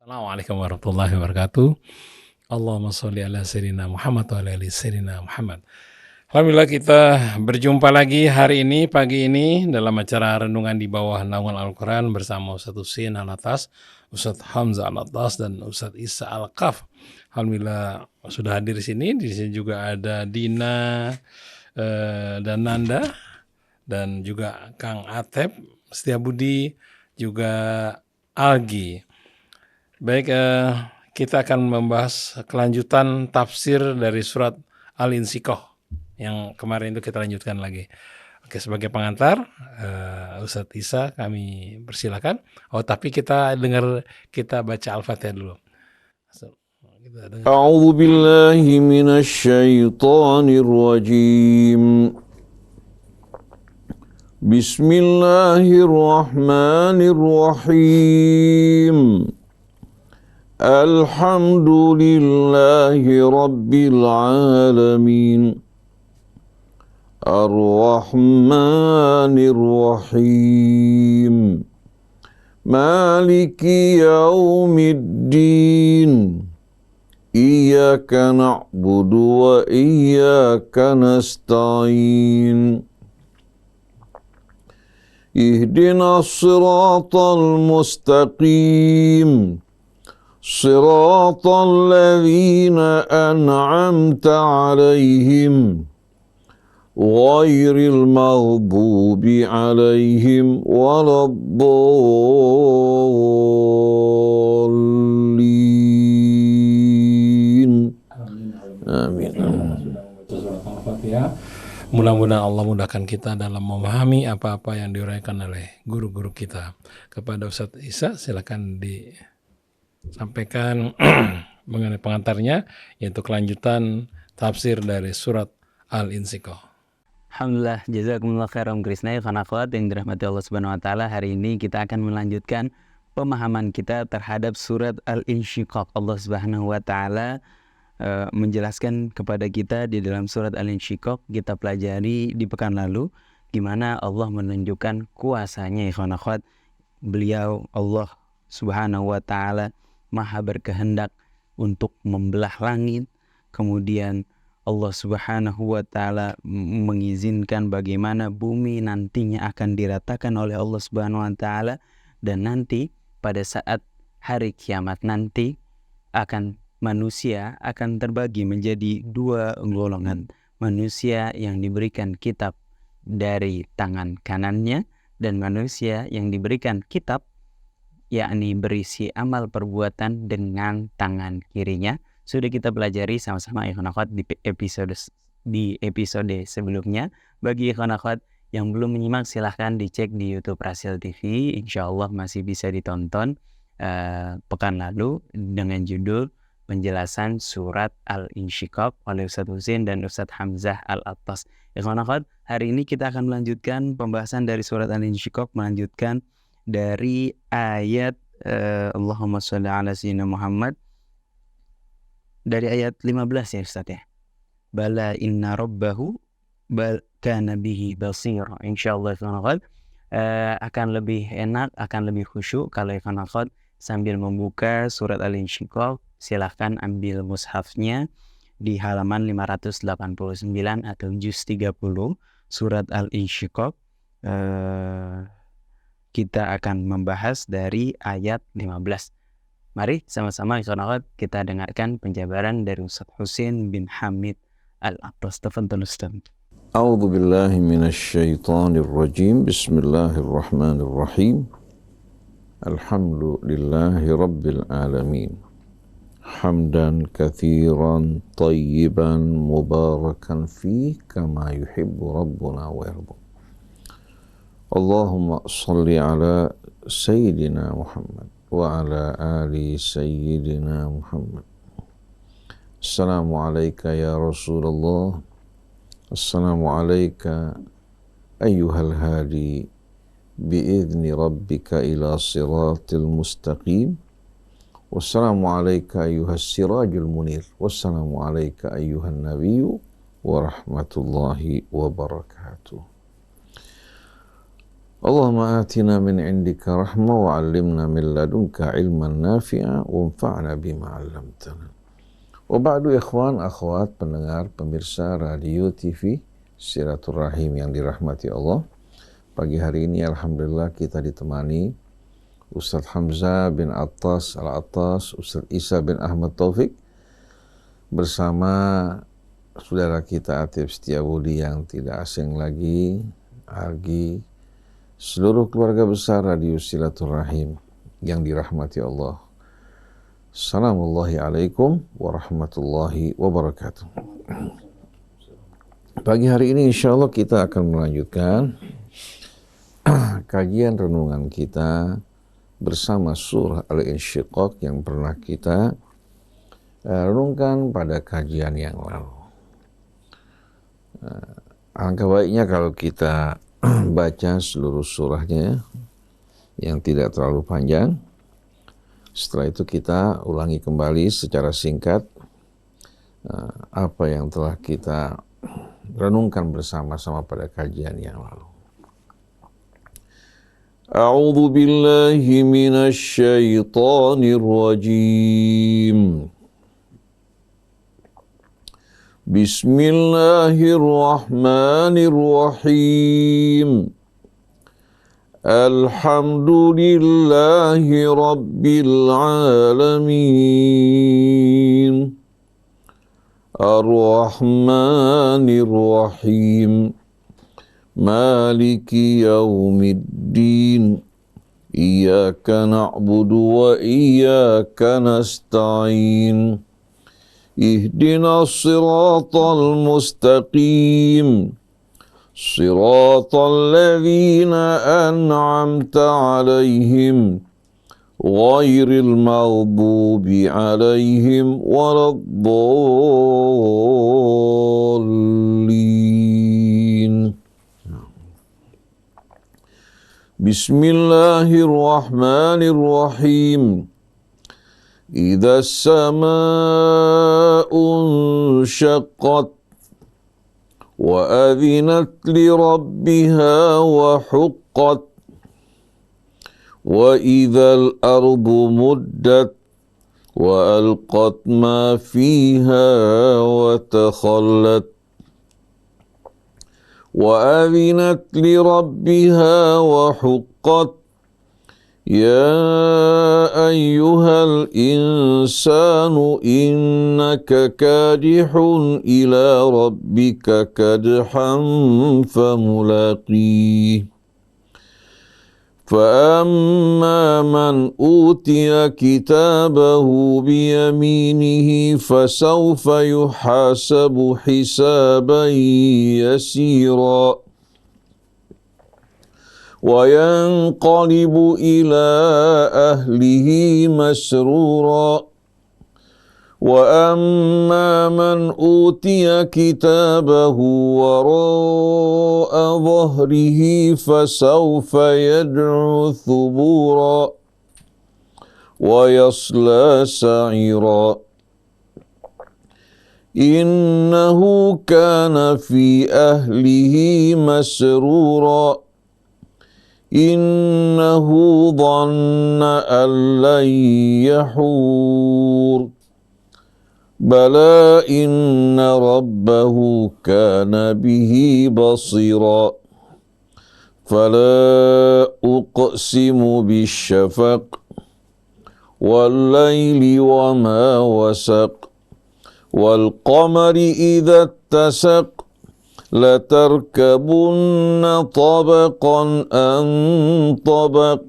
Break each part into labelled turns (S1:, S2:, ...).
S1: Assalamualaikum warahmatullahi wabarakatuh. Allahumma sholli ala sayyidina Muhammad wa ala ali sayyidina Muhammad. Alhamdulillah kita berjumpa lagi hari ini, pagi ini dalam acara renungan di bawah naungan Al-Quran bersama Ustadz Husin Al-Atas, Ustadz Hamzah Al-Atas, dan Ustadz Isa Al-Kaf. Alhamdulillah sudah hadir di sini. Di sini juga ada Dina dan Nanda, dan juga Kang Atep, Setiabudi, juga Algi. Baik, kita akan membahas kelanjutan tafsir dari surat Al-Insyikah yang kemarin itu kita lanjutkan lagi. Oke, sebagai pengantar, Ustadz Isa kami persilakan. Oh, tapi kita baca Al-Fatihah dulu.
S2: A'udzu billahi minasy syaithanir rajim. Bismillahirrahmanirrahim. Alhamdulillahi rabbil alamin. Ar-Rahmanir Rahim. Maliki yaumiddin. Iyyaka na'budu wa iyyaka nasta'in. Ihdinas siratal mustaqim. Siratal ladzina an'amta 'alaihim ghairil maghdubi 'alaihim waladdallin. Amin.
S1: Mudah-mudahan Allah mudahkan kita dalam memahami apa-apa yang diuraikan oleh guru-guru kita. Kepada Ustadz Isa, silakan disampaikan mengenai pengantarnya, yaitu kelanjutan tafsir dari surat Al-Insyikah.
S3: Alhamdulillah, jazakumullah khairan Krisna ikhwan akhwat yang dirahmati Allah Subhanahu wa taala. Hari ini kita akan melanjutkan pemahaman kita terhadap surat Al-Insyiqaq. Allah Subhanahu wa taala menjelaskan kepada kita di dalam surat Al-Insyiqaq. Kita pelajari di pekan lalu gimana Allah menunjukkan kuasanya ikhwan akhwat. Beliau Allah Subhanahu wa taala maha berkehendak untuk membelah langit. Kemudian Allah Subhanahu wa taala mengizinkan bagaimana bumi nantinya akan diratakan oleh Allah Subhanahu wa taala, dan nanti pada saat hari kiamat nanti manusia akan terbagi menjadi dua golongan. Manusia yang diberikan kitab dari tangan kanannya dan manusia yang diberikan kitab yakni berisi amal perbuatan dengan tangan kirinya. Sudah kita pelajari sama-sama ikhwan akhwat di episode sebelumnya. Bagi ikhwan akhwat yang belum menyimak silahkan dicek di YouTube Rasil TV. Insya Allah masih bisa ditonton pekan lalu dengan judul penjelasan surat Al-Insyiqaq oleh Ustadz Husin dan Ustadz Hamzah Al-Atas. Ikhwan akhwat, hari ini kita akan melanjutkan pembahasan dari surat Al-Insyiqaq, melanjutkan dari ayat Allahumma sholli ala sayyidina Muhammad, dari ayat 15 ya Ustadz ya. Bala inna rabbahu kana bihi basira. Insyaallah ikhwan akhwat akan lebih enak, akan lebih khusyuk kalau ikhwan akhwat sambil membuka surat Al-Insyiqaq, silahkan ambil mushafnya di halaman 589 atau juz 30 surat Al-Insyiqaq. Kita akan membahas dari ayat 15. Mari sama-sama ikhwan akhwat kita dengarkan penjabaran dari Ustadz Husin bin Hamid Al-Atas. Tafadhal Ustadz.
S2: A'udzu billahi minasy syaithanir rajim. Bismillahirrahmanirrahim. Alhamdulillahi rabbil alamin. Hamdan katsiran tayyiban mubarakan fi kama yuhibbu rabbuna wa yarda. Allahumma shalli ala sayyidina Muhammad wa ala ali sayyidina Muhammad. Assalamu alayka ya Rasulullah. Assalamu alayka ayyuhal hadi bi'izni rabbika ila siratil mustaqim. Wassalamu alayka ayyuhas sirajul munir. Wassalamu alayka ayyuhan nabiyyu wa rahmatullahi wa barakatuh. Allahumma atina min indika rahmah wa 'allimna min ladunka ilman nafi'a wanfa'na bima 'allamtana. Wa ba'du ikhwan akhwat pendengar pemirsa radio TV Silaturahim yang dirahmati Allah. Pagi hari ini alhamdulillah kita ditemani Ustaz Hamzah bin Attas Al-Attas, Ustaz Isa bin Ahmad Taufik bersama saudara kita Atif Setiabudi yang tidak asing lagi, Argi, seluruh keluarga besar radio Silaturahim yang dirahmati Allah. Assalamualaikum warahmatullahi wabarakatuh. Pagi hari ini insya Allah kita akan melanjutkan kajian renungan kita bersama surah Al-Insyiqaq yang pernah kita renungkan pada kajian yang lalu. Alangkah baiknya kalau kita baca seluruh surahnya yang tidak terlalu panjang. Setelah itu kita ulangi kembali secara singkat apa yang telah kita renungkan bersama-sama pada kajian yang lalu. A'udzu billahi minasy syaithanir rajim. Bismillahirrahmanirrahim. Alhamdulillahi rabbil alamin. Ar-Rahmanir Rahim. Maliki yaumiddin. Iyyaka na'budu wa iyyaka nasta'in. Ihdinas siratal mustaqim. Siratal ladzina an'amta 'alaihim ghairil maghdubi 'alaihim waladdallin. Bismillahirrahmanirrahim. Idza as-samaa'u inshaqqat wa adhinat li rabbiha wa huqqat wa idzal ardu muddat wa alqat ma fiha wa takhallat wa adhinat li rabbiha wa huqqat. Ya ayyuhal insanu innaka kadihun ila rabbika kadhan famulaqih. فأما من أوتي كتابه بيمينه فسوف يحاسب حسابا يسيرا وينقلب إلى أهله مسرورا وأما من أوتي كتابه وراء ظهره فسوف يدعو ثبورا ويصلى سعيرا إنه كان في أهله مسرورا إنه ظن أن لن يحور بلى إن ربه كان به بصيرا فلا أقسم بالشفق والليل وما وسق والقمر إذا اتسق لتركبن طبقا عن طبق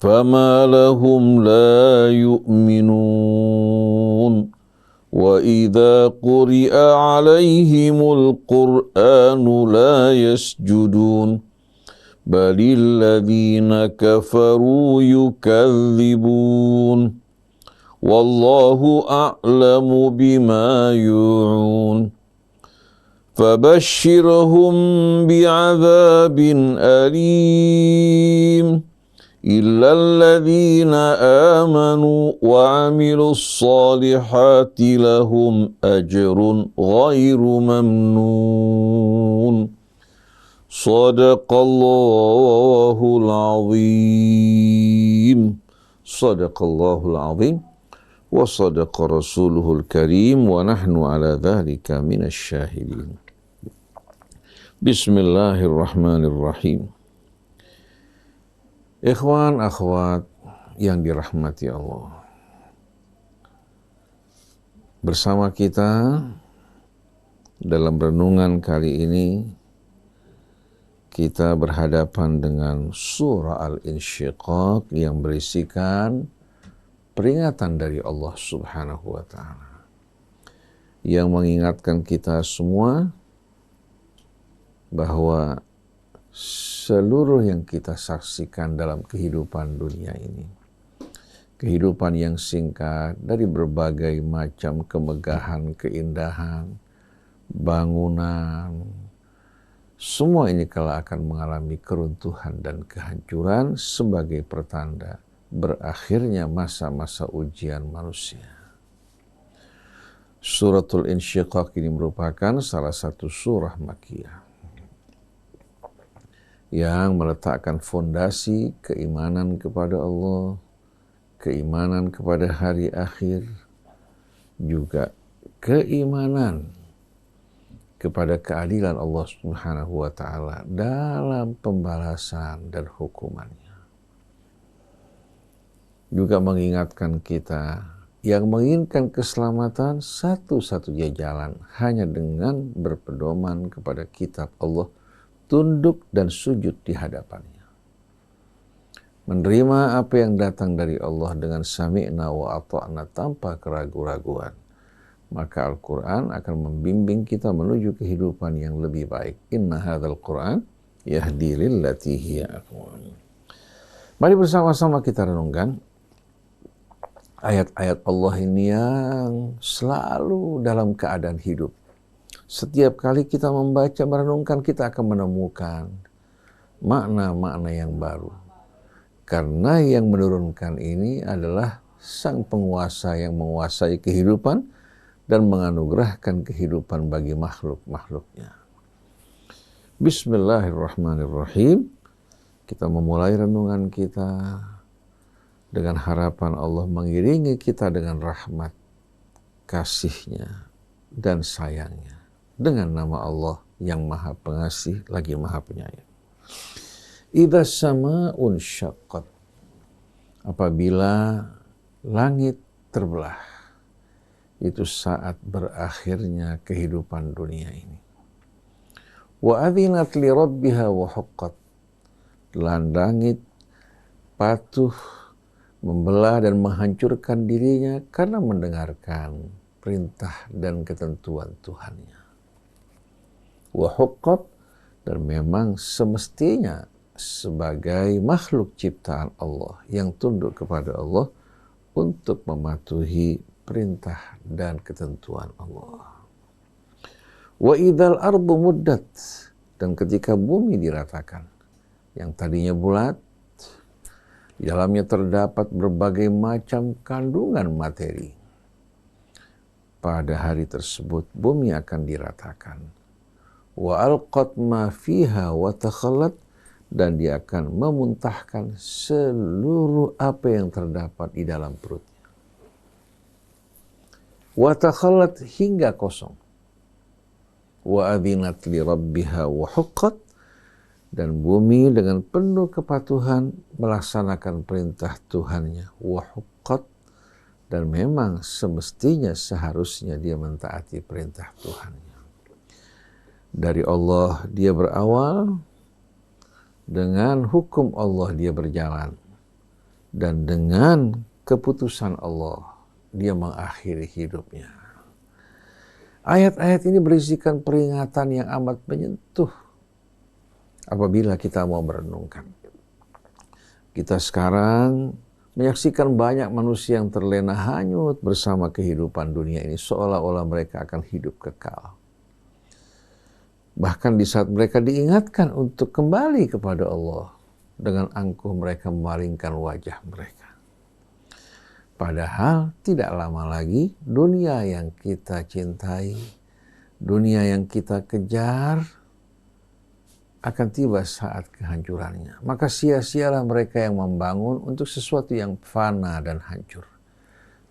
S2: فما لهم لا يؤمنون وإذا قرئ عليهم القرآن لا يسجدون بل الذين كفروا يكذبون والله أعلم بما يوعون فبشرهم بعذاب أليم إلا الذين آمنوا وعملوا الصالحات لهم أجر غير ممنون Sadaqallahul azim. Sadaqallahul azim. Wa sadaqa rasuluhul karim. Wa nahnu ala dhalika minasyahidin. Bismillahirrahmanirrahim. Ikhwan, akhwat yang dirahmati Allah. Bersama kita dalam renungan kali ini, kita berhadapan dengan surah Al-Insyiqaq yang berisikan peringatan dari Allah Subhanahu wa Ta'ala, yang mengingatkan kita semua bahwa seluruh yang kita saksikan dalam kehidupan dunia ini, kehidupan yang singkat dari berbagai macam kemegahan, keindahan, bangunan, semua ini kelak akan mengalami keruntuhan dan kehancuran sebagai pertanda berakhirnya masa-masa ujian manusia. Suratul Insyiqaq ini merupakan salah satu surah Makkiyah yang meletakkan fondasi keimanan kepada Allah, keimanan kepada hari akhir, juga keimanan kepada keadilan Allah Subhanahu wa Ta'ala dalam pembalasan dan hukumannya. Juga mengingatkan kita yang menginginkan keselamatan, satu-satunya jalan hanya dengan berpedoman kepada kitab Allah, tunduk dan sujud di hadapannya. Menerima apa yang datang dari Allah dengan sami'na wa ata'na tanpa keraguan-raguan. Maka Al-Quran akan membimbing kita menuju kehidupan yang lebih baik. Inna hadzal Quran yahdi lillati hiya aqwam. Mari bersama-sama kita renungkan ayat-ayat Allah ini yang selalu dalam keadaan hidup. Setiap kali kita membaca, merenungkan, kita akan menemukan makna-makna yang baru. Karena yang menurunkan ini adalah sang penguasa yang menguasai kehidupan dan menganugerahkan kehidupan bagi makhluk-makhluknya. Bismillahirrahmanirrahim. Kita memulai renungan kita dengan harapan Allah mengiringi kita dengan rahmat, kasih-Nya, dan sayang-Nya. Dengan nama Allah yang Maha Pengasih lagi Maha Penyayang. Idza sama'un syaqqat. Apabila langit terbelah, itu saat berakhirnya kehidupan dunia ini. Wa adzinat li rabbiha wa huqqat. Langit patuh membelah dan menghancurkan dirinya karena mendengarkan perintah dan ketentuan Tuhannya. Wa huqqat, dan memang semestinya sebagai makhluk ciptaan Allah yang tunduk kepada Allah untuk mematuhi perintah dan ketentuan Allah. Wa idzal ardu muddat, dan ketika bumi diratakan, yang tadinya bulat, di dalamnya terdapat berbagai macam kandungan materi. Pada hari tersebut bumi akan diratakan. Wa alqat ma fiha wa takhallat, dan dia akan memuntahkan seluruh apa yang terdapat di dalam perutnya. Wa takhallat, hingga kosong. Wa adzinat li rabbiha wa huqqat, dan bumi dengan penuh kepatuhan melaksanakan perintah Tuhannya. Wa huqqat, dan memang semestinya seharusnya dia mentaati perintah Tuhannya. Dari Allah dia berawal, dengan hukum Allah dia berjalan, dan dengan keputusan Allah dia mengakhiri hidupnya. Ayat-ayat ini berisikan peringatan yang amat menyentuh apabila kita mau merenungkan. Kita sekarang menyaksikan banyak manusia yang terlena hanyut bersama kehidupan dunia ini, seolah-olah mereka akan hidup kekal. Bahkan di saat mereka diingatkan untuk kembali kepada Allah, dengan angkuh mereka memalingkan wajah mereka. Padahal tidak lama lagi dunia yang kita cintai, dunia yang kita kejar, akan tiba saat kehancurannya. Maka sia-sialah mereka yang membangun untuk sesuatu yang fana dan hancur.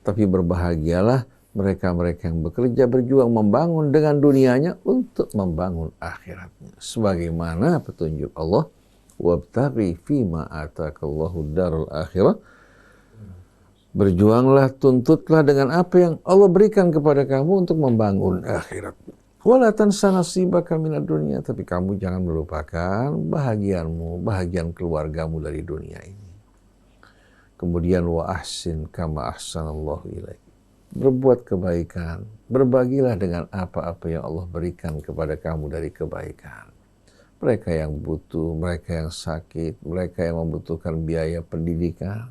S2: Tapi berbahagialah mereka-mereka yang bekerja berjuang membangun dengan dunianya untuk membangun akhiratnya. Sebagaimana petunjuk Allah, wabtaghi fima atakallahu darul akhirah. Berjuanglah, tuntutlah dengan apa yang Allah berikan kepada kamu untuk membangun akhirat. Wala tansa nasibaka minad dunya, tapi kamu jangan melupakan bahagianmu, bahagian keluargamu dari dunia ini. Kemudian wa ahsin kama ahsanallahu ilaik. Berbuat kebaikan, berbagilah dengan apa-apa yang Allah berikan kepada kamu dari kebaikan. Mereka yang butuh, mereka yang sakit, mereka yang membutuhkan biaya pendidikan,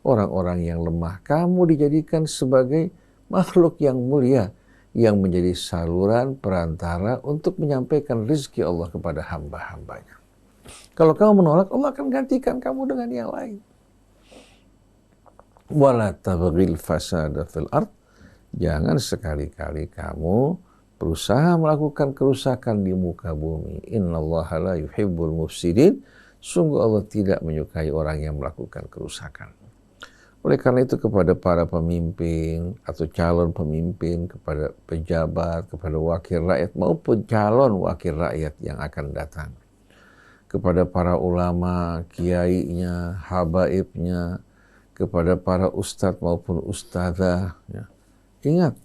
S2: orang-orang yang lemah, kamu dijadikan sebagai makhluk yang mulia yang menjadi saluran perantara untuk menyampaikan rezeki Allah kepada hamba-hambanya. Kalau kamu menolak, Allah akan gantikan kamu dengan yang lain. Wala tabghil fasada fil ard. Jangan sekali-kali kamu berusaha melakukan kerusakan di muka bumi. Innallaha la yuhibbul mufsidin. Sungguh Allah tidak menyukai orang yang melakukan kerusakan. Oleh karena itu kepada para pemimpin atau calon pemimpin, kepada pejabat, kepada wakil rakyat maupun calon wakil rakyat yang akan datang, kepada para ulama, kiainya, habaibnya, kepada para ustadz maupun ustadzah, ya. Ingat,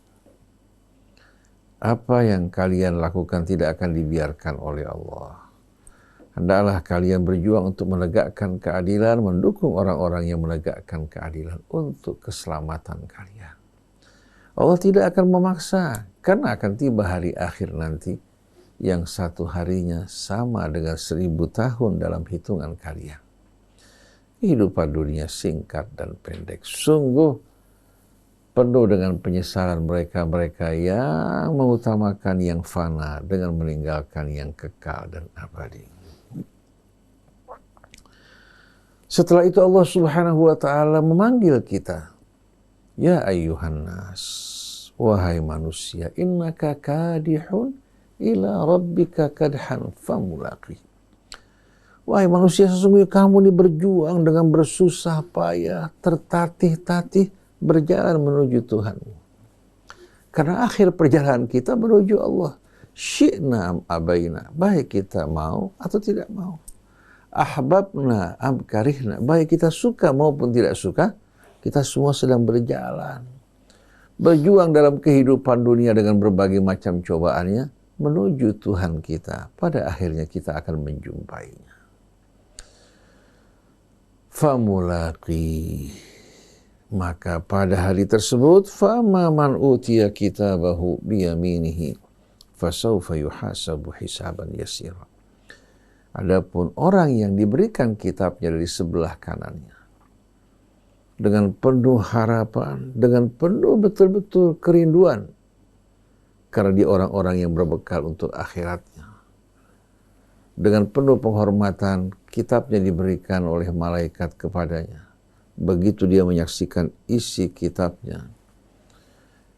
S2: apa yang kalian lakukan tidak akan dibiarkan oleh Allah. Hendaklah kalian berjuang untuk menegakkan keadilan, mendukung orang-orang yang menegakkan keadilan untuk keselamatan kalian. Allah tidak akan memaksa, karena akan tiba hari akhir nanti yang satu harinya sama dengan 1000 tahun dalam hitungan kalian. Kehidupan dunia singkat dan pendek. Sungguh penuh dengan penyesalan mereka-mereka yang mengutamakan yang fana dengan meninggalkan yang kekal dan abadi. Setelah itu Allah Subhanahu wa ta'ala memanggil kita. Ya ayyuhan nas, wahai manusia, innaka kadihun ila rabbika kadhan famulaqih. Wahai manusia, sesungguhnya kamu ini berjuang dengan bersusah payah, tertatih-tatih berjalan menuju Tuhanmu. Karena akhir perjalanan kita menuju Allah. Syi'na am abaina, baik kita mau atau tidak mau. Ahbabna am karihna, baik kita suka maupun tidak suka, kita semua sedang berjalan. Berjuang dalam kehidupan dunia dengan berbagai macam cobaannya, menuju Tuhan kita. Pada akhirnya kita akan menjumpainya. Famulaqi, maka pada hari tersebut fama man utiya kitabahu biyaminihi fasawfa yuhasabu hisaban yasira. Adapun orang yang diberikan kitabnya dari sebelah kanannya dengan penuh harapan, dengan penuh betul-betul kerinduan, karena dia orang-orang yang berbekal untuk akhiratnya. Dengan penuh penghormatan, kitabnya diberikan oleh malaikat kepadanya. Begitu dia menyaksikan isi kitabnya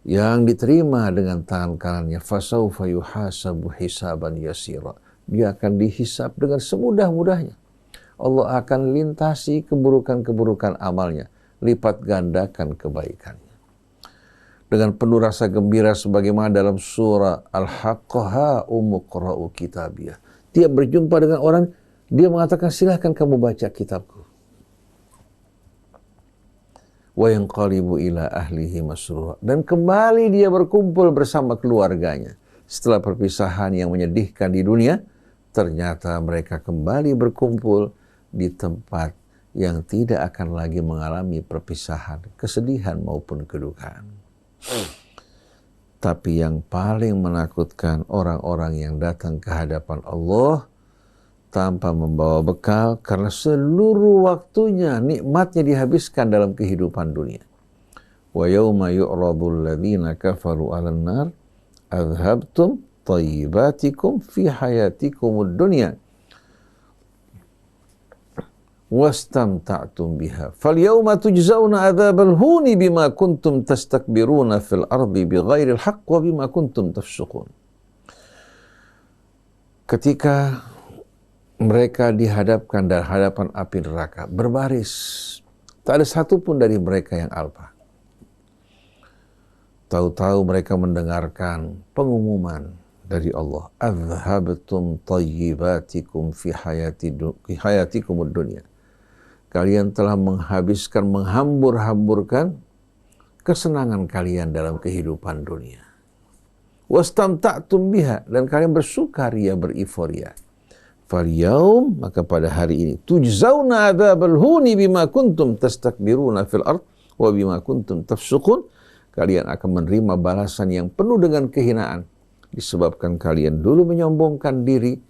S2: yang diterima dengan tangan kanannya, fasawfa yuhasabu hisaban yasira. Dia akan dihisab dengan semudah-mudahnya. Allah akan lintasi keburukan-keburukan amalnya, lipat gandakan kebaikannya. Dengan penuh rasa gembira sebagaimana dalam surah Al-Haqqah, umuqra'u kitabiyah. Dia berjumpa dengan orang, dia mengatakan silahkan kamu baca kitabku. Wa yanqalibu ila ahlihi masrura. Dan kembali dia berkumpul bersama keluarganya. Setelah perpisahan yang menyedihkan di dunia, ternyata mereka kembali berkumpul di tempat yang tidak akan lagi mengalami perpisahan, kesedihan maupun kedukaan. Tapi yang paling menakutkan orang-orang yang datang ke hadapan Allah tanpa membawa bekal karena seluruh waktunya, nikmatnya dihabiskan dalam kehidupan dunia. Wa yawma yu'radul ladzina kafaru 'alan nar adhabtum thayyibatikum fi hayatikumud dunya wastamta'tum biha falyawma tujzauna adzabal huni bima kuntum tastakbiruna fil ardi bighairil haqq wa bima kuntum tafsukun. Ketika mereka dihadapkan dari hadapan api neraka, berbaris. Tak ada satupun dari mereka yang alpa. Tahu-tahu mereka mendengarkan pengumuman dari Allah. Adhabtum tayyibatikum fi hayatikumud dunya. Kalian telah menghabiskan, menghambur-hamburkan kesenangan kalian dalam kehidupan dunia. Wastamta'tum biha, dan kalian bersukaria, beriforia. Falyaum, maka pada hari ini, tujzauna adzabal huni bima kuntum tastakbiruna fil ard wa bima kuntum tafsukun. Kalian akan menerima balasan yang penuh dengan kehinaan disebabkan kalian dulu menyombongkan diri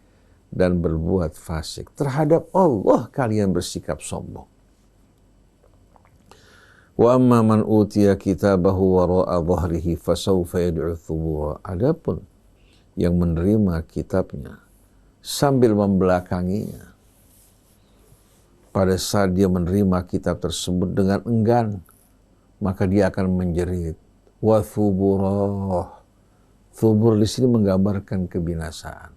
S2: dan berbuat fasik. Terhadap Allah kalian bersikap sombong. Wa amma man utiya kitabahu wara'a dhahrihi fasawfa yad'u thubura. Adapun yang menerima kitabnya sambil membelakanginya, pada saat dia menerima kitab tersebut dengan enggan, maka dia akan menjerit. Wa thuburah. Thubur di sini menggambarkan kebinasaan.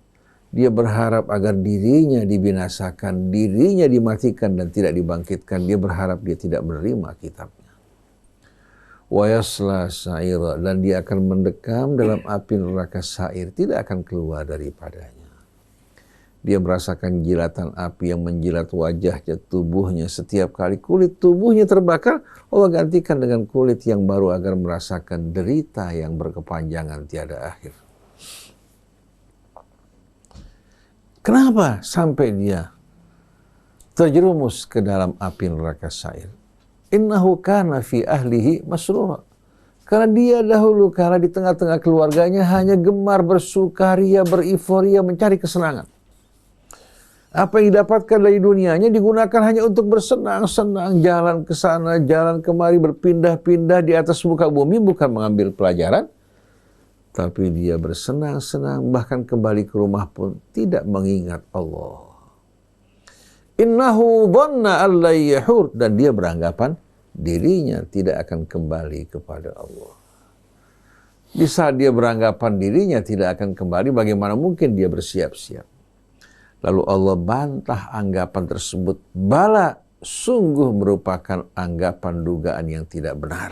S2: Dia berharap agar dirinya dibinasakan, dirinya dimatikan dan tidak dibangkitkan. Dia berharap dia tidak menerima kitabnya. Wa yasla sa'ira, dan dia akan mendekam dalam api neraka sa'ir, tidak akan keluar daripadanya. Dia merasakan jilatan api yang menjilat wajahnya, tubuhnya. Setiap kali kulit tubuhnya terbakar, Allah gantikan dengan kulit yang baru agar merasakan derita yang berkepanjangan tiada akhir. Kenapa sampai dia terjerumus ke dalam api neraka sa'ir? Innahu kana fi ahlihi masrura. Karena dia dahulu kala di tengah-tengah keluarganya hanya gemar bersukaria, beriforia, mencari kesenangan. Apa yang didapatkan dari dunianya digunakan hanya untuk bersenang-senang, jalan ke sana, jalan kemari, berpindah-pindah di atas muka bumi, bukan mengambil pelajaran. Tapi dia bersenang-senang, bahkan kembali ke rumah pun tidak mengingat Allah. Innahu dhanna an la yahur, dan dia beranggapan dirinya tidak akan kembali kepada Allah. Di saat dia beranggapan dirinya tidak akan kembali, bagaimana mungkin dia bersiap-siap? Lalu Allah bantah anggapan tersebut. Bala, sungguh merupakan anggapan dugaan yang tidak benar.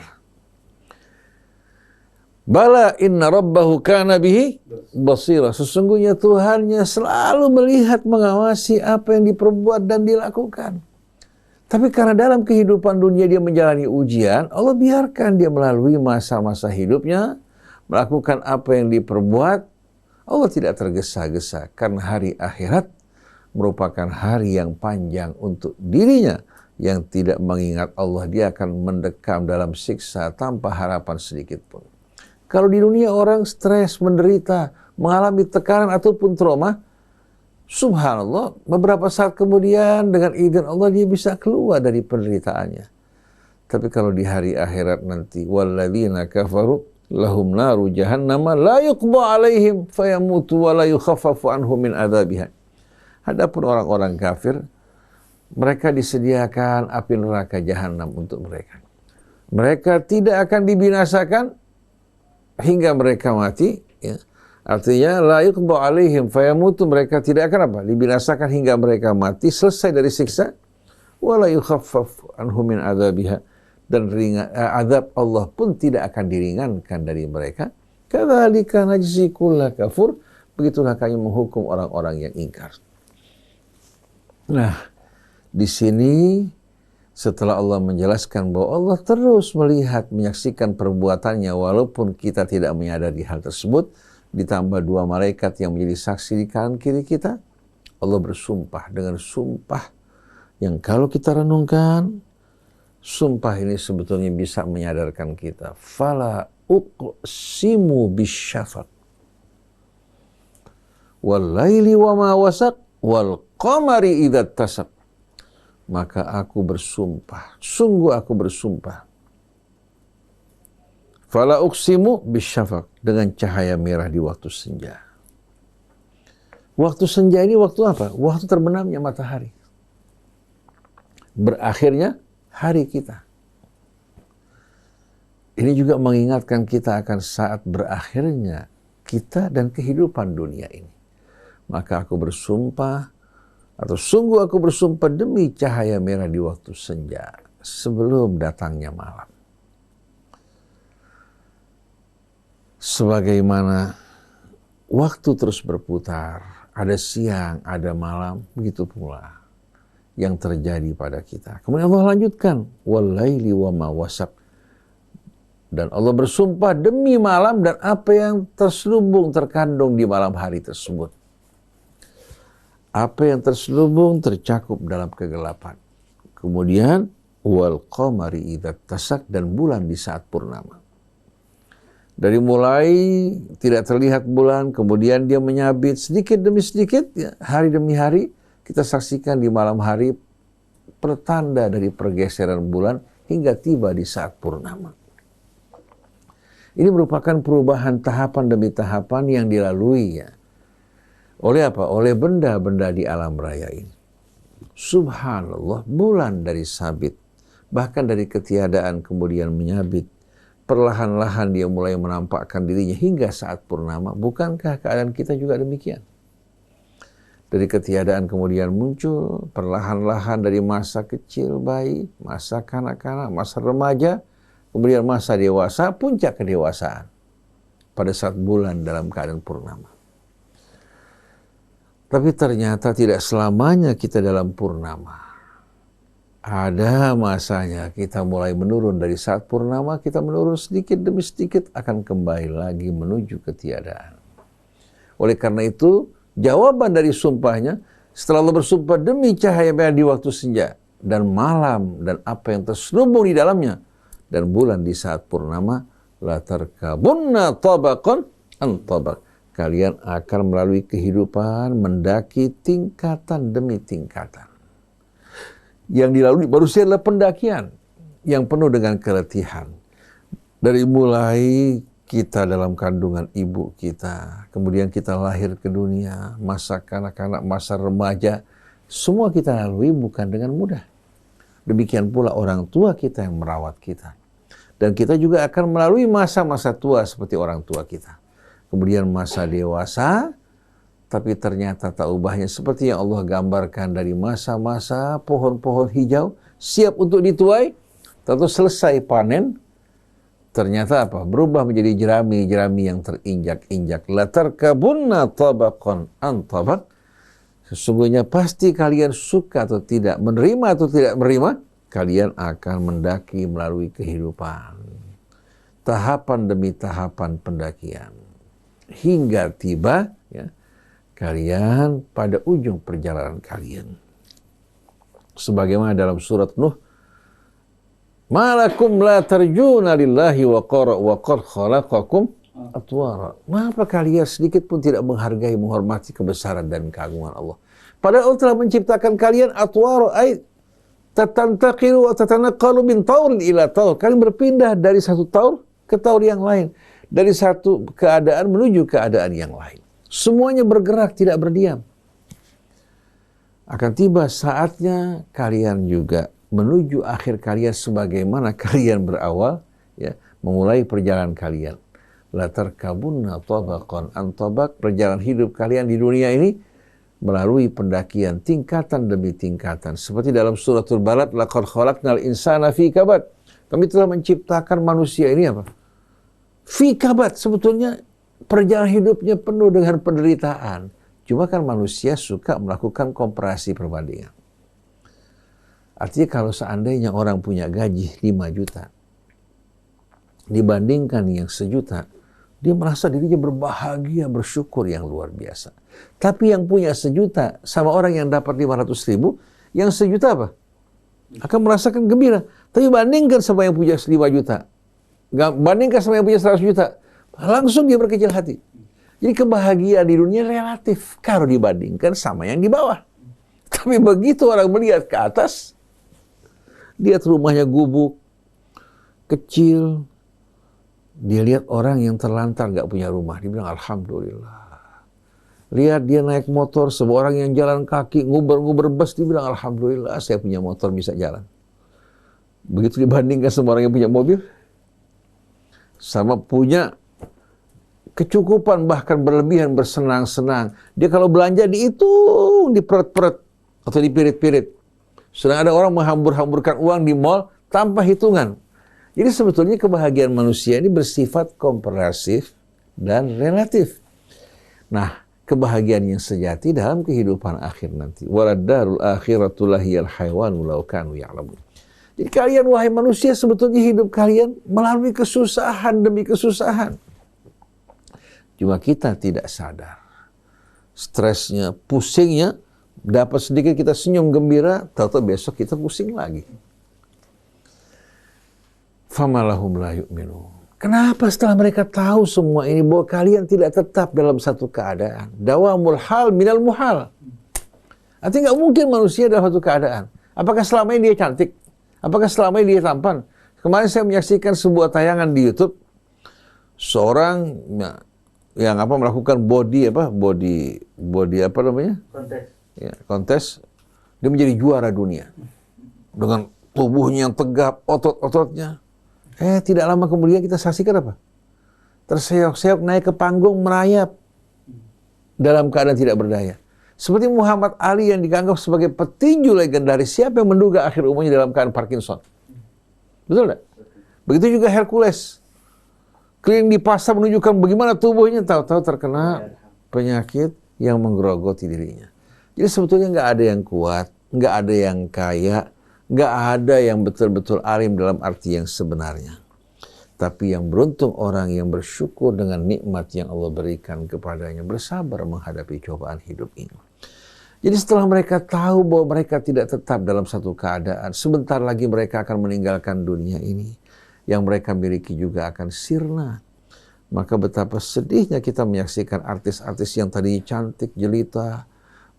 S2: Bala inna rabbahu kana bihi basira. Sesungguhnya Tuhannya selalu melihat, mengawasi apa yang diperbuat dan dilakukan. Tapi karena dalam kehidupan dunia dia menjalani ujian, Allah biarkan dia melalui masa-masa hidupnya, melakukan apa yang diperbuat. Allah tidak tergesa-gesa karena hari akhirat merupakan hari yang panjang untuk dirinya yang tidak mengingat Allah. Dia akan mendekam dalam siksa tanpa harapan sedikit pun. Kalau di dunia orang stres, menderita, mengalami tekanan ataupun trauma, subhanallah, beberapa saat kemudian dengan izin Allah dia bisa keluar dari penderitaannya. Tapi kalau di hari akhirat nanti, walladzina kafaru lahum naru jahannam la yuqda alaihim fayamutu wa la yukhaffafu anhum min adzabiha. Adapun orang-orang kafir, mereka disediakan api neraka jahanam untuk mereka. Mereka tidak akan dibinasakan hingga mereka mati. Ya. Artinya, la yuqda alaihim fayamutu, mereka tidak akan apa? Dibinasakan hingga mereka mati, selesai dari siksa. Wa la yukhaffaf anhum min adzabiha, dan azab Allah pun tidak akan diringankan dari mereka. Kadzalika najzi kulla kafur, begitulah kami menghukum orang-orang yang ingkar. Nah, di sini setelah Allah menjelaskan bahwa Allah terus melihat, menyaksikan perbuatannya walaupun kita tidak menyadari hal tersebut, ditambah dua malaikat yang menjadi saksi di kanan kiri kita, Allah bersumpah dengan sumpah yang kalau kita renungkan, sumpah ini sebetulnya bisa menyadarkan kita. Fala uqsimu bisyafaq wal laili wa ma wasaq wal qamari idza tasaq. Maka aku bersumpah, sungguh aku bersumpah. Fala uqsimu bisyafaq, dengan cahaya merah di waktu senja. Waktu senja ini waktu apa? Waktu terbenamnya matahari. Berakhirnya hari kita. Ini juga mengingatkan kita akan saat berakhirnya kita dan kehidupan dunia ini. Maka aku bersumpah, Atau sungguh aku bersumpah demi cahaya merah di waktu senja sebelum datangnya malam. Sebagaimana waktu terus berputar, ada siang, ada malam, begitu pula yang terjadi pada kita. Kemudian Allah lanjutkan, walaili wa ma wasaq. Dan Allah bersumpah demi malam dan apa yang terselubung terkandung di malam hari tersebut. Apa yang terselubung tercakup dalam kegelapan. Kemudian wal qamari idza tasak, dan bulan di saat purnama. Dari mulai tidak terlihat bulan, kemudian dia menyabit sedikit demi sedikit, ya, hari demi hari, kita saksikan di malam hari pertanda dari pergeseran bulan hingga tiba di saat purnama. Ini merupakan perubahan tahapan demi tahapan yang dilalui, ya. Oleh apa? Oleh benda-benda di alam raya ini. Subhanallah, bulan dari sabit, bahkan dari ketiadaan kemudian menyabit. Perlahan-lahan dia mulai menampakkan dirinya hingga saat purnama. Bukankah keadaan kita juga demikian? Dari ketiadaan kemudian muncul, perlahan-lahan dari masa kecil bayi, masa kanak-kanak, masa remaja, kemudian masa dewasa, puncak kedewasaan. Pada saat bulan dalam keadaan purnama. Tapi ternyata tidak selamanya kita dalam purnama. Ada masanya kita mulai menurun. Dari saat purnama kita menurun sedikit demi sedikit, akan kembali lagi menuju ketiadaan. Oleh karena itu, jawaban dari sumpahnya, setelah Allah bersumpah demi cahaya merah di waktu senja, dan malam, dan apa yang terselubung di dalamnya, dan bulan di saat purnama, la tarkabunna tabaqan an tabaq. Kalian akan melalui kehidupan mendaki tingkatan demi tingkatan. Yang dilalui manusia adalah pendakian yang penuh dengan keletihan. Dari mulai kita dalam kandungan ibu kita, kemudian kita lahir ke dunia, masa kanak-kanak, masa remaja, semua kita lalui bukan dengan mudah. Demikian pula orang tua kita yang merawat kita. Dan kita juga akan melalui masa-masa tua seperti orang tua kita. Kemudian masa dewasa, tapi ternyata tak ubahnya seperti yang Allah gambarkan dari masa-masa pohon-pohon hijau, siap untuk dituai, tentu selesai panen, ternyata apa? Berubah menjadi jerami-jerami yang terinjak-injak. La tarkabunna tabaqan an tabaq. Sesungguhnya pasti kalian suka atau tidak, menerima atau tidak menerima, kalian akan mendaki melalui kehidupan. Tahapan demi tahapan pendakian. Hingga tiba, ya, kalian pada ujung perjalanan kalian. Sebagaimana dalam surat Nuh, malakum la tarjuna lillahi wa qad khalaqakum atwara. Mengapa kalian sedikit pun tidak menghargai, menghormati kebesaran dan keagungan Allah? Padahal Allah telah menciptakan kalian atwara, ay tatantaqilu wa tatanaqalu min taurin ila taur. Kalian berpindah dari satu taur ke taur yang lain. Dari satu keadaan menuju keadaan yang lain. Semuanya bergerak, tidak berdiam. Akan tiba saatnya kalian juga menuju akhir kalian sebagaimana kalian berawal, ya, memulai perjalanan kalian. La tarkabunna tabaqan an tabaq. Perjalanan hidup kalian di dunia ini melalui pendakian tingkatan demi tingkatan. Seperti dalam suratul Balad, laqad khalaqnal insana fi kabad. Kami telah menciptakan manusia ini apa? Fi kabad, sebetulnya perjalanan hidupnya penuh dengan penderitaan. Cuma kan manusia suka melakukan komparasi perbandingan. Artinya kalau seandainya orang punya gaji 5 juta, dibandingkan yang 1 juta, dia merasa dirinya berbahagia, bersyukur yang luar biasa. Tapi yang punya 1 juta sama orang yang dapat 500.000, yang 1 juta apa? Akan merasakan gembira. Tapi bandingkan sama yang punya 5 juta. Bandingkan sama yang punya 100 juta. Langsung dia berkecil hati. Jadi kebahagiaan di dunia relatif kalau dibandingkan sama yang di bawah. Tapi begitu orang melihat ke atas, lihat rumahnya gubuk, kecil, dia lihat orang yang terlantar gak punya rumah, dia bilang alhamdulillah. Lihat dia naik motor, seorang yang jalan kaki, nguber-nguber bus, dia bilang alhamdulillah saya punya motor bisa jalan. Begitu dibandingkan sama orang yang punya mobil, sama punya kecukupan bahkan berlebihan, bersenang-senang. Dia kalau belanja dihitung, di perut-perut. atau dipirit-pirit. Sedang ada orang menghambur-hamburkan uang di mall tanpa hitungan. Jadi sebetulnya kebahagiaan manusia ini bersifat komparasif dan relatif. Nah, kebahagiaan yang sejati dalam kehidupan akhir nanti. Waladdarul akhiratu lahiyal haywanu law kanu ya'lamun. Jadi kalian wahai manusia sebetulnya hidup kalian melalui kesusahan demi kesusahan. Cuma kita tidak sadar. Stresnya, pusingnya, dapat sedikit kita senyum gembira, tahu-tahu besok kita pusing lagi. Famalahum la yu'minun. Kenapa setelah mereka tahu semua ini bahwa kalian tidak tetap dalam satu keadaan? Dawamul hal minal muhal. Artinya nggak mungkin manusia dalam satu keadaan. Apakah selama ini dia cantik? Apakah selama ini dia tampan? Kemarin saya menyaksikan sebuah tayangan di YouTube, seorang yang melakukan body apa namanya? Kontes. Ya, kontes. Dia menjadi juara dunia dengan tubuhnya yang tegap, otot-ototnya. Tidak lama kemudian kita saksikan apa? Terseok-seok naik ke panggung merayap dalam keadaan tidak berdaya. Seperti Muhammad Ali yang dianggap sebagai petinju legendaris. Siapa yang menduga akhir umurnya dalam keadaan Parkinson? Betul tidak? Begitu juga Hercules. Keliling di pasar menunjukkan bagaimana tubuhnya, tahu-tahu terkena penyakit yang menggerogoti dirinya. Jadi sebetulnya nggak ada yang kuat, nggak ada yang kaya, nggak ada yang betul-betul alim dalam arti yang sebenarnya. Tapi yang beruntung orang yang bersyukur dengan nikmat yang Allah berikan kepadanya, bersabar menghadapi cobaan hidup ini. Jadi setelah mereka tahu bahwa mereka tidak tetap dalam satu keadaan, sebentar lagi mereka akan meninggalkan dunia ini. Yang mereka miliki juga akan sirna. Maka betapa sedihnya kita menyaksikan artis-artis yang tadinya cantik, jelita,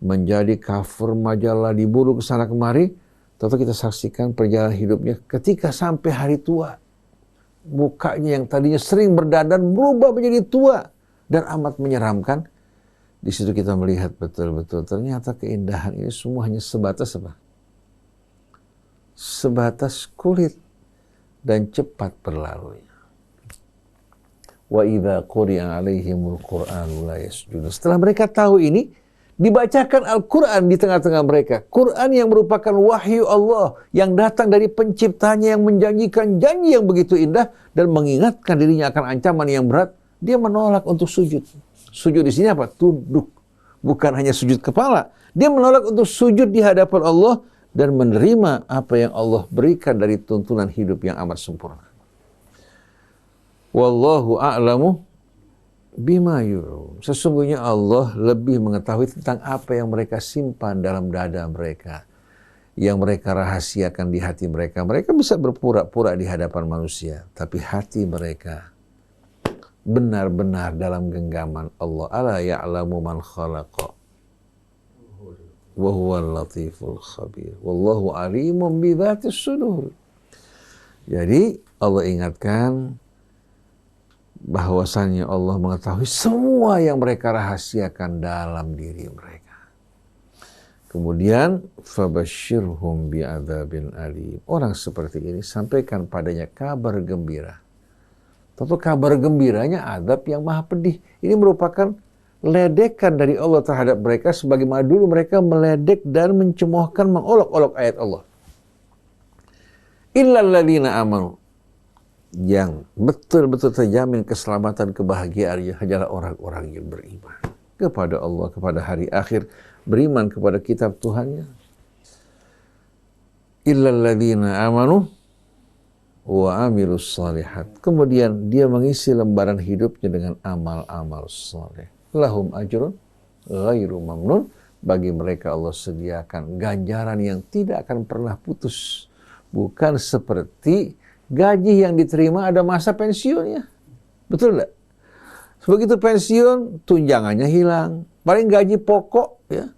S2: menjadi cover majalah, diburu ke sana kemari. Tentu kita saksikan perjalanan hidupnya ketika sampai hari tua. Mukanya yang tadinya sering berdandan berubah menjadi tua dan amat menyeramkan. Di situ kita melihat betul-betul ternyata keindahan ini semua hanya sebatas apa? Sebatas kulit dan cepat berlalunya. Wa idza quri'a 'alaihimul Qur'anu la yasjudun. Setelah mereka tahu ini, dibacakan Al-Quran di tengah-tengah mereka. Quran yang merupakan wahyu Allah yang datang dari penciptanya yang menjanjikan janji yang begitu indah dan mengingatkan dirinya akan ancaman yang berat. Dia menolak untuk sujud. Sujud di sini apa? Tunduk. Bukan hanya sujud kepala. Dia menolak untuk sujud di hadapan Allah dan menerima apa yang Allah berikan dari tuntunan hidup yang amat sempurna. Wallahu a'lamu bima yu'un. Sesungguhnya Allah lebih mengetahui tentang apa yang mereka simpan dalam dada mereka, yang mereka rahasiakan di hati mereka. Mereka bisa berpura-pura di hadapan manusia, tapi hati mereka benar-benar dalam genggaman Allah. Ala ya'lamu man khalaqa wa huwal latiful khabir. Wallahu alimun bi dhatis sudur. Jadi Allah ingatkan bahwasannya Allah mengetahui semua yang mereka rahasiakan dalam diri mereka. Kemudian fabashshirhum bi'adzabin alim. Orang seperti ini sampaikan padanya kabar gembira. Tentu kabar gembiranya azab yang maha pedih. Ini merupakan ledekan dari Allah terhadap mereka sebagaimana dulu mereka meledek dan mencemoohkan, mengolok-olok ayat Allah. Illal ladzina amanu. Yang betul-betul terjamin keselamatan kebahagiaannya hanyalah orang-orang yang beriman kepada Allah, kepada hari akhir, beriman kepada kitab Tuhannya. Illal ladzina amanu wa amilus shalihat. Kemudian dia mengisi lembaran hidupnya dengan amal-amal saleh. Lahum ajrun ghairu mamnun. Bagi mereka Allah sediakan ganjaran yang tidak akan pernah putus. Bukan seperti gaji yang diterima ada masa pensiunnya. Betul enggak? Begitu pensiun, tunjangannya hilang. Paling gaji pokok, ya.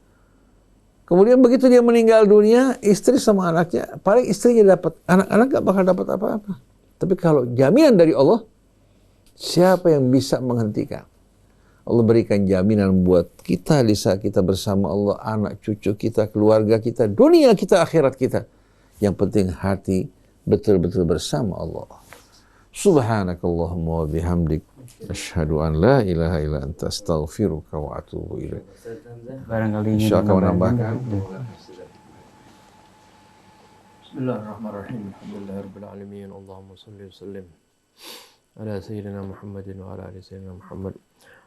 S2: Kemudian begitu dia meninggal dunia, istri sama anaknya, paling istrinya dapat, anak-anak gak bakal dapat apa-apa. Tapi kalau jaminan dari Allah, siapa yang bisa menghentikan? Allah berikan jaminan buat kita di saat kita bersama Allah, anak cucu kita, keluarga kita, dunia kita, akhirat kita. Yang penting hati betul-betul bersama Allah. Subhanakallahumma wa bihamdik. Asyhadu an la ilaha illa anta astaghfiruka wa atubu ilaik.
S3: Barangkali
S2: Insya Allah kamu nambahkan.
S4: Bismillahirrahmanirrahim. Alhamdulillahirabbil alamin. Allahumma shalli wa sallim ala sayyidina Muhammadin wa ala ali sayyidina Muhammad.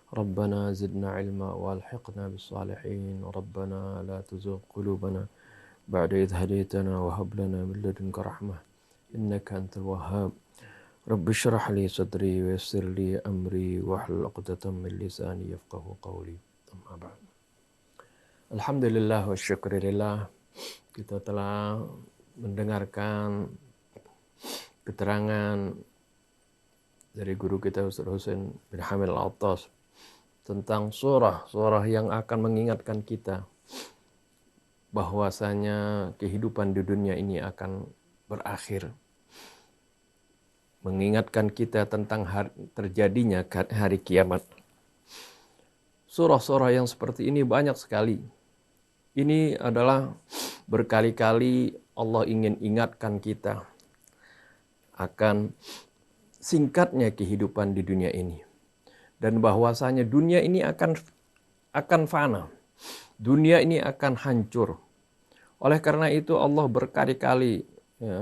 S4: Rabbana zidna ilma wa alhiqna bis salihin. Rabbana la tuzigh qulubana ba'da idh hadaytana wa hab lana min ladunka rahmah innaka antal wahhab. Rabbi shrah li sadri wa yassir li amri wahlul 'uqdatam min lisani yafqahu qawli. Amma ba'd. Alhamdulillah wa syukurillah, kita telah mendengarkan keterangan dari guru kita Ustaz Husain bin Hamid Al-Attas tentang surah yang akan mengingatkan kita bahwasanya kehidupan di dunia ini akan berakhir. Mengingatkan kita tentang terjadinya hari kiamat. Surah-surah yang seperti ini banyak sekali. Ini adalah berkali-kali Allah ingin ingatkan kita akan singkatnya kehidupan di dunia ini. Dan bahwasanya dunia ini akan fana. Dunia ini akan hancur. Oleh karena itu Allah berkali-kali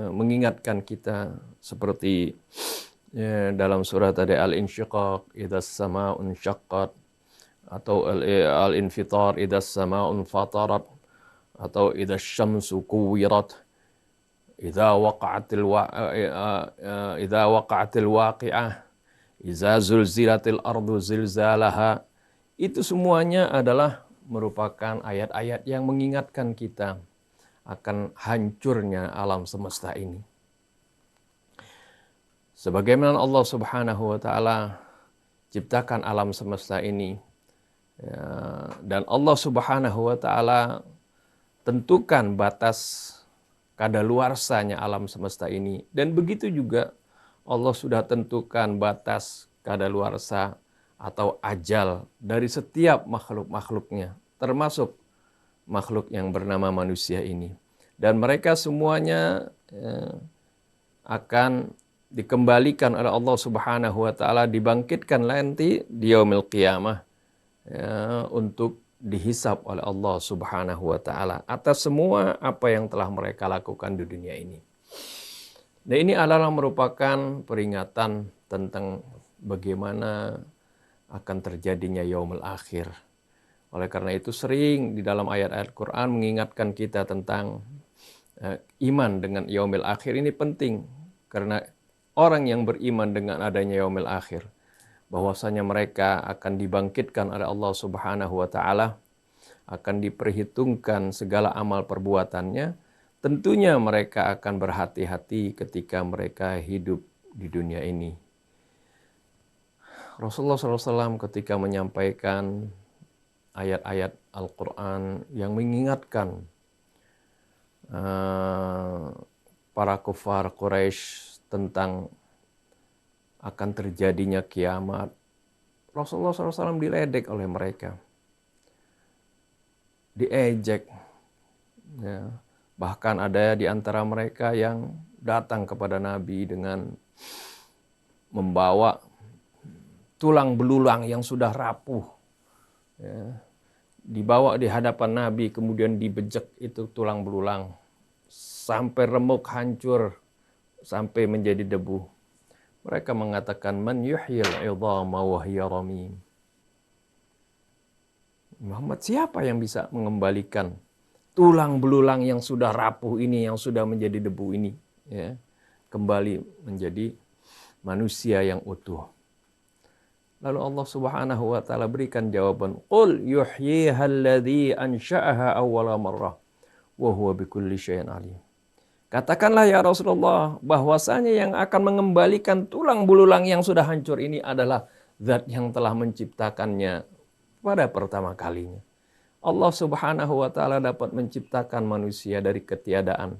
S4: mengingatkan kita seperti dalam surat tadi Al-Insyiqaq, idzas sama'un syaqqat, atau Al-Infitar, idzas sama'un fatarat, atau idzas syamsu kuwirat, idza waqa'atil waqi'ah, idza zulzilatil ardu zilzalaha. Itu semuanya adalah merupakan ayat-ayat yang mengingatkan kita akan hancurnya alam semesta ini. Sebagaimana Allah Subhanahu wa taala ciptakan alam semesta ini, dan Allah Subhanahu wa taala tentukan batas kadaluarsanya alam semesta ini, dan begitu juga Allah sudah tentukan batas kadaluarsa atau ajal dari setiap makhluk-makhluknya, termasuk makhluk yang bernama manusia ini. Dan mereka semuanya akan dikembalikan oleh Allah Subhanahu wa taala, dibangkitkan nanti di yaumil qiyamah untuk dihisab oleh Allah Subhanahu wa taala atas semua apa yang telah mereka lakukan di dunia ini. Nah, ini adalah merupakan peringatan tentang bagaimana akan terjadinya yaumul akhir. Oleh karena itu sering di dalam ayat-ayat Quran mengingatkan kita tentang iman dengan yaumil akhir. Ini penting karena orang yang beriman dengan adanya yaumil akhir, bahwasanya mereka akan dibangkitkan oleh Allah Subhanahu wa taala, akan diperhitungkan segala amal perbuatannya. Tentunya mereka akan berhati-hati ketika mereka hidup di dunia ini. Rasulullah SAW ketika menyampaikan ayat-ayat Al-Quran yang mengingatkan para kufar Quraisy tentang akan terjadinya kiamat, Rasulullah SAW diledek oleh mereka, diejek. Ya. Bahkan ada di antara mereka yang datang kepada Nabi dengan membawa tulang belulang yang sudah rapuh. Ya. Dibawa di hadapan Nabi, kemudian dibejek itu tulang belulang sampai remuk, hancur, sampai menjadi debu. Mereka mengatakan, man yuhyil idhama wa hiya ramim. Muhammad, siapa yang bisa mengembalikan tulang belulang yang sudah rapuh ini, yang sudah menjadi debu ini, ya, kembali menjadi manusia yang utuh? Lalu Allah Subhanahu wa taala berikan jawaban, qul yuhyiha alladzi ansha'aha awwala marrah wa huwa bikulli syai'in alim. Katakanlah ya Rasulullah, bahwasanya yang akan mengembalikan tulang belulang yang sudah hancur ini adalah Zat yang telah menciptakannya pada pertama kalinya. Allah Subhanahu wa taala dapat menciptakan manusia dari ketiadaan.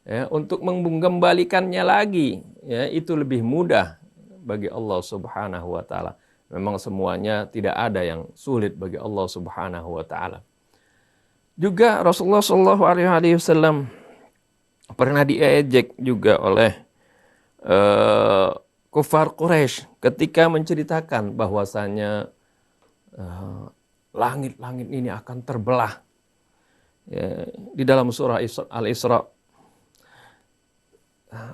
S4: Ya, untuk mengembalikannya lagi, ya, itu lebih mudah bagi Allah Subhanahu wa taala. Memang semuanya tidak ada yang sulit bagi Allah Subhanahu wa taala. Juga Rasulullah sallallahu alaihi wasallam pernah diejek juga oleh kufar Quraisy ketika menceritakan bahwasanya langit-langit ini akan terbelah. Ya, di dalam surah Al-Isra,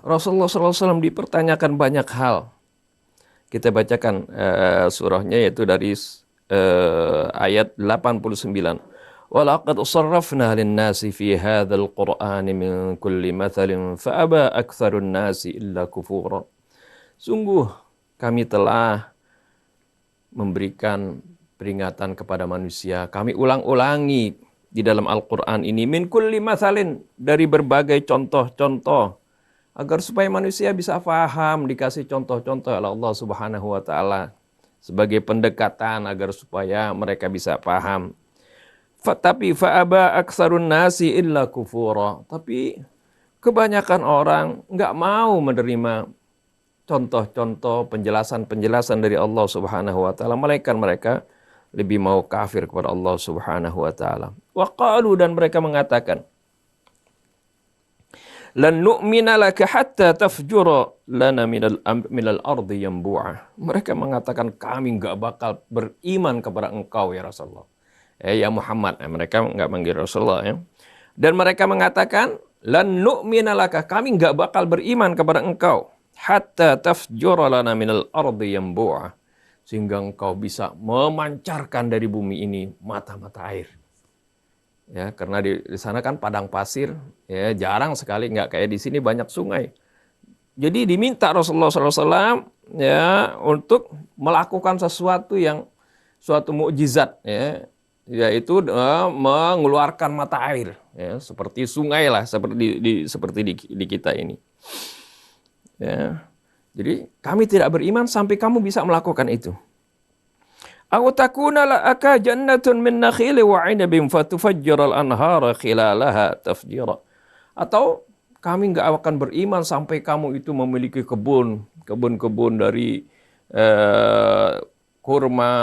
S4: Rasulullah SAW dipertanyakan banyak hal. Kita bacakan surahnya, yaitu dari ayat 89. Walaqad sarrafna lin-nasi fi hadzal qur'ani min kulli mathalin fa aba aktsarun nasi illa kufura. Sungguh kami telah memberikan peringatan kepada manusia. Kami ulang-ulangi di dalam Al-Quran ini min kulli mathalin, dari berbagai contoh-contoh, agar supaya manusia bisa faham, dikasih contoh-contoh oleh Allah Subhanahu wa taala sebagai pendekatan agar supaya mereka bisa paham. Tapi fa'aba aktsarun nasi illa kufura. Tapi kebanyakan orang nggak mau menerima contoh-contoh, penjelasan-penjelasan dari Allah Subhanahu wa taala, melainkan mereka lebih mau kafir kepada Allah Subhanahu wa taala. Wa qalu, dan mereka mengatakan, lan nu'mina laka hatta tafjura lana minal ardi yanbu'a. Mereka mengatakan, kami enggak bakal beriman kepada engkau ya Rasulullah. Ya Muhammad, mereka enggak manggil Rasulullah ya. Dan mereka mengatakan, lan nu'mina laka, kami enggak bakal beriman kepada engkau hatta tafjura lana minal ardi yanbu'a, sehingga engkau bisa memancarkan dari bumi ini mata-mata air. Ya, karena di sana kan padang pasir, ya jarang sekali, nggak kayak di sini banyak sungai. Jadi diminta Rasulullah SAW ya untuk melakukan suatu mukjizat, ya, yaitu mengeluarkan mata air, ya, seperti sungai lah, seperti di kita ini. Ya. Jadi kami tidak beriman sampai kamu bisa melakukan itu. Aw takuna laka jannatun min nakhili wa 'inabin fatufajjira al-anhara khilalaha tafjira. Atau kami enggak akan beriman sampai kamu itu memiliki kebun-kebun dari kurma,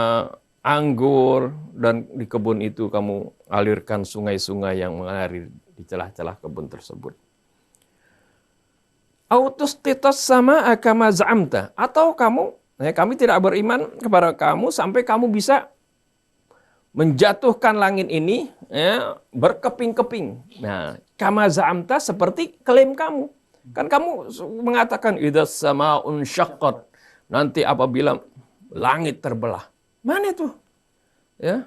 S4: anggur, dan di kebun itu kamu alirkan sungai-sungai yang mengalir di celah-celah kebun tersebut. Autustitas sama kama za'amta, atau kami tidak beriman kepada kamu sampai kamu bisa menjatuhkan langit ini, ya, berkeping-keping. Nah, kama za'amta, seperti klaim kamu. Kan kamu mengatakan idzas sama'un syaqqat, nanti apabila langit terbelah. Mana itu? Ya.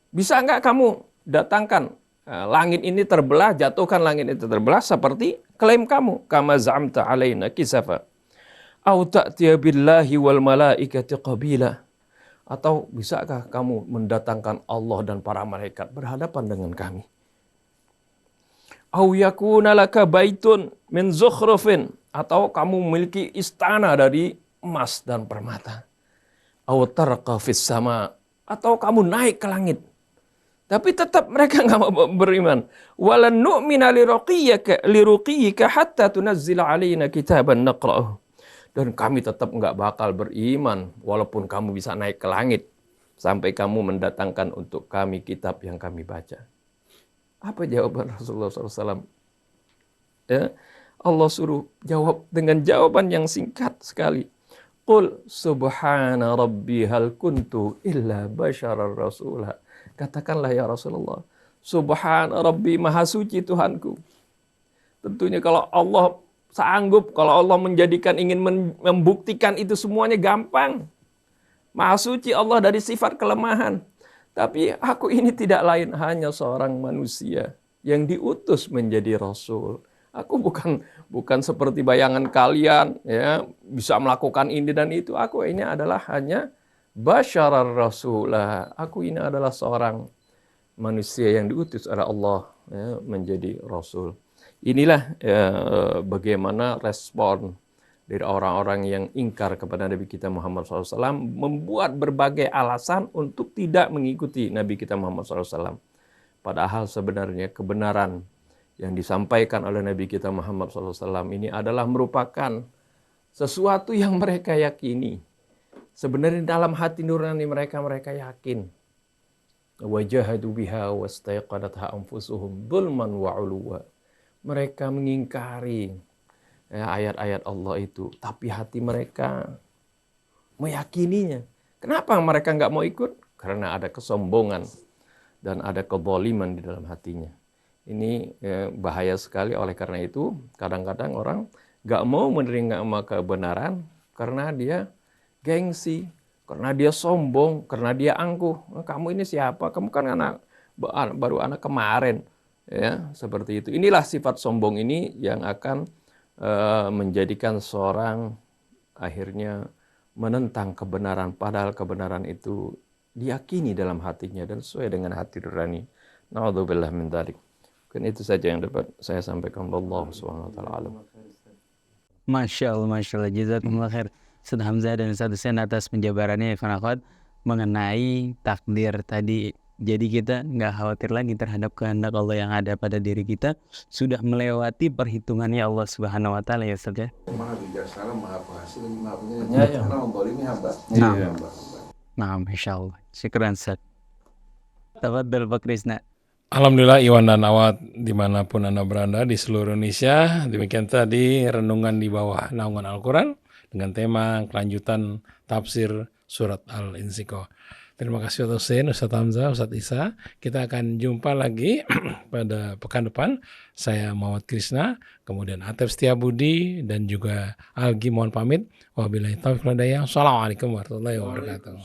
S4: Bisa enggak kamu datangkan langit ini terbelah, jatuhkan langit itu terbelah seperti klaim kamu, kama za'amta alaina kisafa. Au ta'tiya billahi wal malaikati qabila. Atau bisakah kamu mendatangkan Allah dan para malaikat berhadapan dengan kami? Au yakuna laka baitun min zukhrufin, atau kamu memiliki istana dari emas dan permata. Au tarqa fis sama, atau kamu naik ke langit. Tapi tetap mereka nggak mau beriman. Walan nu'mina liruqiyika hatta tunazzila alaina kitaban naqra'uh. Dan kami tetap nggak bakal beriman walaupun kamu bisa naik ke langit sampai kamu mendatangkan untuk kami kitab yang kami baca. Apa jawaban Rasulullah SAW? Ya, Allah suruh jawab dengan jawaban yang singkat sekali. Qul subhana rabbi hal kuntu illa basyarar rasulah. Katakanlah ya Rasulullah, subhana rabbi, maha suci Tuhanku. Tentunya kalau Allah sanggup, kalau Allah ingin membuktikan itu semuanya gampang. Maha suci Allah dari sifat kelemahan. Tapi aku ini tidak lain hanya seorang manusia yang diutus menjadi Rasul. Aku bukan seperti bayangan kalian, ya, bisa melakukan ini dan itu. Aku ini adalah hanya basyarar rasulah. Aku ini adalah seorang manusia yang diutus oleh Allah, ya, menjadi Rasul. Inilah bagaimana respon dari orang-orang yang ingkar kepada Nabi kita Muhammad SAW, membuat berbagai alasan untuk tidak mengikuti Nabi kita Muhammad SAW. Padahal sebenarnya kebenaran yang disampaikan oleh Nabi kita Muhammad SAW ini adalah merupakan sesuatu yang mereka yakini. Sebenarnya dalam hati nurani mereka yakin. Wajahadu biha wastaiqadatha anfusuhum dzulman wa 'uluwa. Mereka mengingkari ya, ayat-ayat Allah itu, tapi hati mereka meyakininya. Kenapa mereka nggak mau ikut? Karena ada kesombongan dan ada kezaliman di dalam hatinya. Ini bahaya sekali. Oleh karena itu, kadang-kadang orang nggak mau menerima kebenaran karena dia gengsi, karena dia sombong, karena dia angkuh. Kamu ini siapa? Kamu kan baru anak kemarin, ya, seperti itu. Inilah sifat sombong ini yang akan menjadikan seorang akhirnya menentang kebenaran, padahal kebenaran itu diyakini dalam hatinya dan sesuai dengan hati nurani. Na'udzubillah min dzalik. Mungkin itu saja yang dapat saya sampaikan. Wallahu subhanahu wa ta'ala alam.
S3: Masya Allah, jazakumullah khair Ustaz Hamzah dan Ustaz Hussein atas penjabarannya ikhwan akhwat mengenai takdir tadi. Jadi kita nggak khawatir lagi terhadap kehendak Allah yang ada pada diri kita, sudah melewati perhitungannya Allah Subhanahu wa taala, ya Ustaz ya.
S2: Maha bijaksana, maha pengasih, dan maha penyayang. Karena membolimi hamba.
S3: Nah, Masya Allah. Syukran Ustaz. Tafadhal Pak Krisna.
S1: Alhamdulillah Iwan dan Awad dimanapun Anda berada di seluruh Indonesia. Demikian tadi renungan di bawah naungan Al-Quran dengan tema kelanjutan tafsir surat Al-Insyiqaq. Terima kasih Ustaz Hussein, Ustaz Hamzah, Ustaz Isa. Kita akan jumpa lagi pada pekan depan. Saya Muhammad Krisna, kemudian Atef Setiabudi dan juga Algi mohon pamit. Wabillahi taufiq wal hidayah. Assalamualaikum warahmatullahi wabarakatuh.